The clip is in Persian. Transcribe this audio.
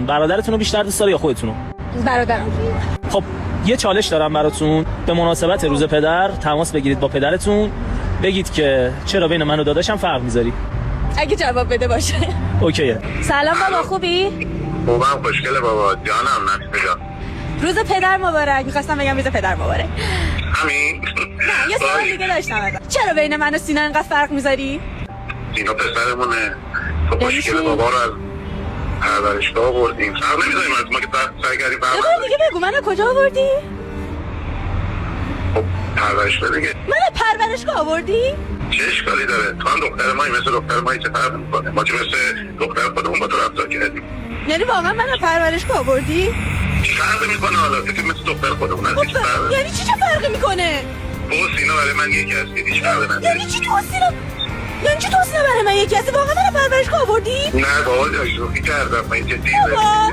برادرتون رو بیشتر دوست داره یا خودتون رو؟ برادرم. خب یه چالش دارم براتون. به مناسبت روز پدر تماس بگیرید با پدرتون، بگید که چرا بین من و داداشم فرق میذاری. اگه جواب بده باشه. اوکیه. سلام بابا، خوبی؟ خوبم، خوشگله بابا جانم. نفیس جان، روز پدر مبارک. میخواستم بگم روز پدر مبارک. همین. نه یه سوال دیگه داشتم ازت. چرا بین من و سینا اینقدر فرق میذاری؟ سینا پسرمونه. تو خوشگله بابا رو از پرورشگاه آوردیم. فرق نمیذاریم از ما که سعی کردیم فرق بابا دیگه بگو منو کجا آوردی؟ خب پرورشگاه دیگه. منو پرورشگاه آوردی؟ چه اشکالی داره؟ تو هم دختر مایی، مثل دختر مایی چه فرق میکنه؟ ما که مثل دختر خودمون با تو رفتار کردیم. یعنی واقعا منو پرورشگاه آوردی؟ چه فرقی میکنه حالا؟ تو که مثل دختر خودمون هستی. چه فرقی؟ یعنی چی چه فرقی میکنه؟ تو سینا برای من یکی هستی، هیچ فرقی نداره. یعنی چی تو سینا؟ یعنی چی تو سینا برای من یکی هستی؟ واقعا منو پرورشگاه آوردی؟ نه بابا جان، شوخی کردم. من جدی بابا